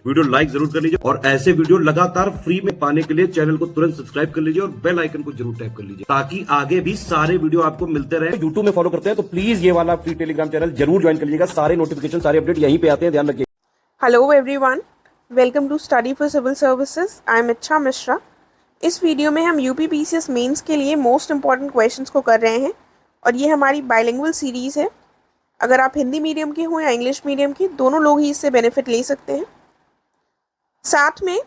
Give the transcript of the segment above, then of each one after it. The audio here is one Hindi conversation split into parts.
वीडियो लाइक जरूर कर लीजिए और ऐसे वीडियो लगातार फ्री में पाने के लिए चैनल को तुरंत सब्सक्राइब कर लीजिए और बेल आइकन को जरूर टैप कर लीजिए ताकि आगे भी सारे वीडियो आपको मिलते रहे। यूट्यूब में फॉलो करते हैं तो प्लीज ये वाला फ्री टेलीग्राम चैनल जरूर ज्वाइन कर लीजिएगा। सारे नोटिफिकेशन सारे अपडेट यहीं पे आते हैं, ध्यान रखिए। Hello everyone, welcome to study for civil services. I am Ichha Mishra. इस वीडियो में हम यूपी पीसीएस मेंस के लिए मोस्ट इंपॉर्टेंट क्वेश्चंस को कर रहे हैं और ये हमारी बाइलिंगुअल सीरीज़ है। अगर आप हिंदी मीडियम के हो या इंग्लिश मीडियम के, दोनों लोग ही इससे बेनिफिट ले सकते हैं। साथ में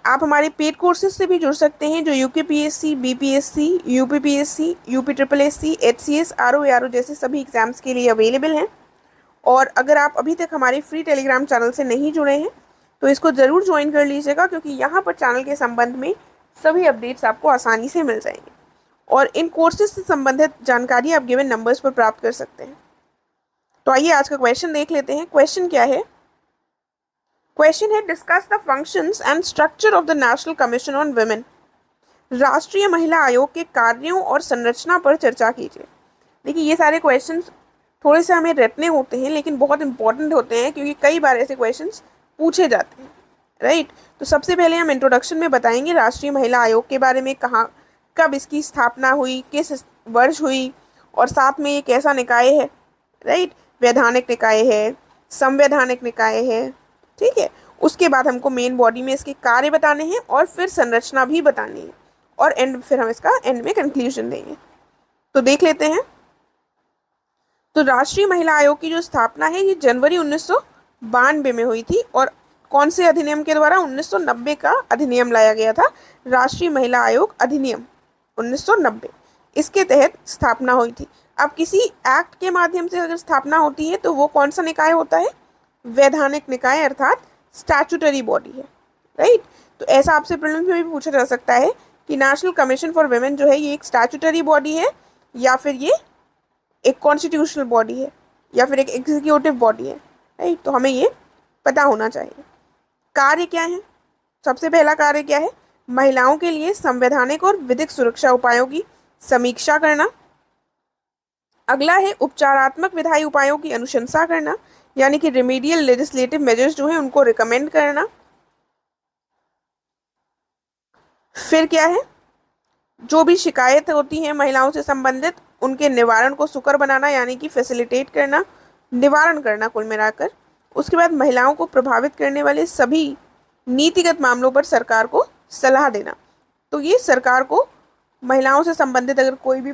आप हमारे पेड कोर्सेज से भी जुड़ सकते हैं जो UKPSC, BPSC, UPPSC, UP triple SC, HCS, RO ARO जैसे सभी एग्जाम्स के लिए अवेलेबल हैं। और अगर आप अभी तक हमारे फ्री टेलीग्राम चैनल से नहीं जुड़े हैं तो इसको ज़रूर ज्वाइन कर लीजिएगा, क्योंकि यहाँ पर चैनल के संबंध में सभी अपडेट्स आपको आसानी से मिल जाएंगे और इन कोर्सेज से संबंधित जानकारी आप गिवन नंबर्स पर प्राप्त कर सकते हैं। तो आइए आज का क्वेश्चन देख लेते हैं। क्वेश्चन क्या है? क्वेश्चन है, discuss the functions and structure of the national commission on women. राष्ट्रीय महिला आयोग के कार्यों और संरचना पर चर्चा कीजिए। देखिए, ये सारे क्वेश्चंस थोड़े से हमें रटने होते हैं लेकिन बहुत इंपॉर्टेंट होते हैं, क्योंकि कई बार ऐसे क्वेश्चंस पूछे जाते हैं, राइट। तो सबसे पहले हम इंट्रोडक्शन में बताएंगे राष्ट्रीय महिला आयोग के बारे में, कहाँ कब इसकी स्थापना हुई, किस वर्ष हुई और साथ में ये कैसा निकाय है, राइट। वैधानिक निकाय है, संवैधानिक निकाय है, ठीक है। उसके बाद हमको मेन बॉडी में इसके कार्य बताने हैं और फिर संरचना भी बतानी है और फिर हम इसका एंड में कंक्लूजन देंगे। तो देख लेते हैं। तो राष्ट्रीय महिला आयोग की जो स्थापना है ये जनवरी 1992 में हुई थी और कौन से अधिनियम के द्वारा? 1990 का अधिनियम लाया गया था, राष्ट्रीय महिला आयोग अधिनियम 1990। इसके तहत स्थापना हुई थी। अब किसी एक्ट के माध्यम से अगर स्थापना होती है तो वो कौन सा निकाय होता है? वैधानिक निकाय, अर्थात स्टैट्यूटरी बॉडी है, राइट। तो ऐसा आपसे प्रीलिम्स में भी पूछा जा सकता है कि नेशनल कमीशन फॉर वुमेन जो है ये एक स्टैट्यूटरी बॉडी है या फिर ये एक कॉन्स्टिट्यूशनल बॉडी है या फिर एक एग्जीक्यूटिव बॉडी है, राइट। तो हमें ये पता होना चाहिए। कार्य क्या है? सबसे पहला कार्य क्या है? महिलाओं के लिए संवैधानिक और विधिक सुरक्षा उपायों की समीक्षा करना। अगला है उपचारात्मक विधायी उपायों की अनुशंसा करना, यानी कि रेमेडियल लेजिस्लेटिव मेजर्स जो है उनको रिकमेंड करना। फिर क्या है? जो भी शिकायत होती है महिलाओं से संबंधित उनके निवारण को सुकर बनाना, यानी कि फैसिलिटेट करना, निवारण करना कुल मिलाकर। उसके बाद महिलाओं को प्रभावित करने वाले सभी नीतिगत मामलों पर सरकार को सलाह देना। तो ये सरकार को महिलाओं से संबंधित अगर कोई भी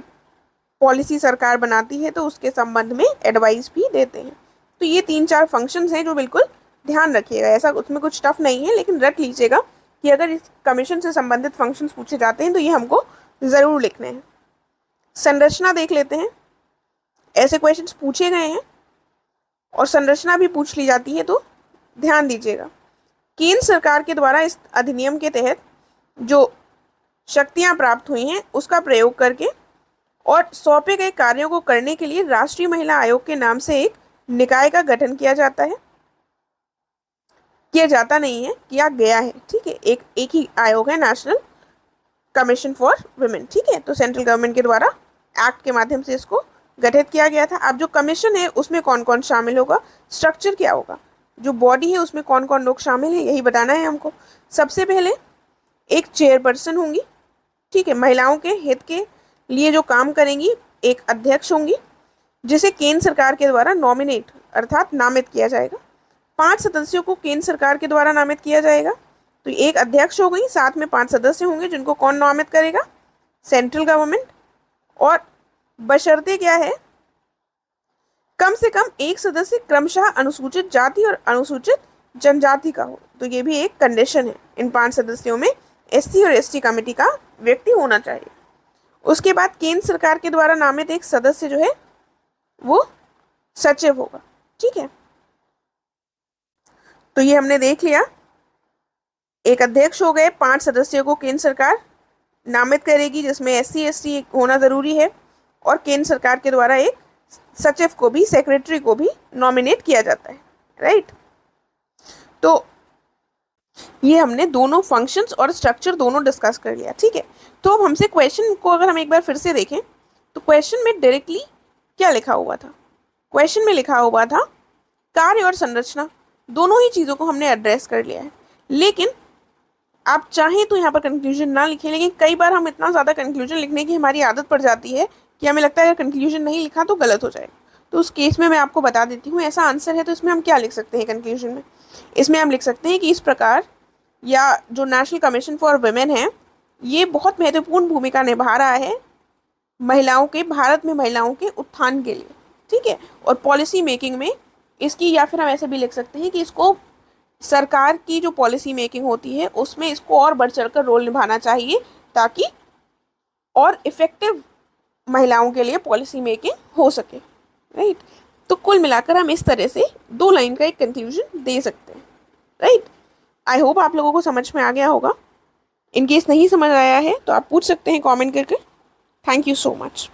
पॉलिसी सरकार बनाती है तो उसके संबंध में एडवाइस भी देते हैं। तो ये 3-4 फंक्शंस हैं जो बिल्कुल ध्यान रखिएगा। ऐसा उसमें कुछ टफ नहीं है, लेकिन रट लीजिएगा कि अगर इस कमीशन से संबंधित फंक्शंस पूछे जाते हैं तो ये हमको ज़रूर लिखने हैं। संरचना देख लेते हैं। ऐसे क्वेश्चंस पूछे गए हैं और संरचना भी पूछ ली जाती है, तो ध्यान दीजिएगा। केंद्र सरकार के द्वारा इस अधिनियम के तहत जो शक्तियां प्राप्त हुई हैं उसका प्रयोग करके और सौंपे गए कार्यों को करने के लिए राष्ट्रीय महिला आयोग के नाम से एक निकाय का गठन किया जाता है। किया जाता नहीं है, किया गया है, ठीक है। एक ही आयोग है, नेशनल कमीशन फॉर वुमेन, ठीक है। तो सेंट्रल गवर्नमेंट के द्वारा एक्ट के माध्यम से इसको गठित किया गया था। अब जो कमीशन है उसमें कौन कौन शामिल होगा, स्ट्रक्चर क्या होगा, जो बॉडी है उसमें कौन कौन लोग शामिल हैं, यही बताना है हमको। सबसे पहले एक चेयरपर्सन होंगी, ठीक है। महिलाओं के हित के लिए जो काम करेंगी एक अध्यक्ष होंगी, जिसे केंद्र सरकार के द्वारा नॉमिनेट अर्थात नामित किया जाएगा। 5 सदस्यों को केंद्र सरकार के द्वारा नामित किया जाएगा। तो एक अध्यक्ष हो गई, साथ में 5 सदस्य होंगे जिनको कौन नामित करेगा? Central government. और बशर्ते क्या है? कम से कम एक सदस्य क्रमशः अनुसूचित जाति और अनुसूचित जनजाति का हो। तो ये भी एक कंडीशन है। इन 5 सदस्यों में एससी और एसटी कमेटी का व्यक्ति होना चाहिए। उसके बाद केंद्र सरकार के द्वारा नामित एक सदस्य जो है वो सचिव होगा, ठीक है। तो ये हमने देख लिया। एक अध्यक्ष हो गए, 5 सदस्यों को केंद्र सरकार नामित करेगी जिसमें एससी एसटी होना ज़रूरी है और केंद्र सरकार के द्वारा एक सचिव को भी, सेक्रेटरी को भी नॉमिनेट किया जाता है, राइट। तो ये हमने दोनों फंक्शंस और स्ट्रक्चर दोनों डिस्कस कर लिया, ठीक है। तो अब हमसे क्वेश्चन को अगर हम एक बार फिर से देखें तो क्वेश्चन में डायरेक्टली क्या लिखा हुआ था? क्वेश्चन में लिखा हुआ था कार्य और संरचना। दोनों ही चीज़ों को हमने एड्रेस कर लिया है। लेकिन आप चाहें तो यहाँ पर कंक्लूजन ना लिखें, लेकिन कई बार हम इतना ज़्यादा कंक्लूजन लिखने की हमारी आदत पड़ जाती है कि हमें लगता है अगर कंक्लूजन नहीं लिखा तो गलत हो जाएगा। तो उस केस में मैं आपको बता देती हूँ, ऐसा आंसर है तो इसमें हम क्या लिख सकते हैं कंक्लूजन में। इसमें हम लिख सकते हैं कि इस प्रकार, या जो नेशनल कमीशन फॉर वुमेन है ये बहुत महत्वपूर्ण भूमिका निभा रहा है महिलाओं के, भारत में महिलाओं के उत्थान के लिए, ठीक है। और पॉलिसी मेकिंग में इसकी, या फिर हम ऐसे भी लिख सकते हैं कि इसको सरकार की जो पॉलिसी मेकिंग होती है उसमें इसको और बढ़ चढ़कर रोल निभाना चाहिए, ताकि और इफ़ेक्टिव महिलाओं के लिए पॉलिसी मेकिंग हो सके, राइट। तो कुल मिलाकर हम इस तरह से 2 लाइन का एक कंक्लूजन दे सकते हैं, राइट। आई होप आप लोगों को समझ में आ गया होगा। इन केस नहीं समझ आया है तो आप पूछ सकते हैं कमेंट करके। Thank you so much.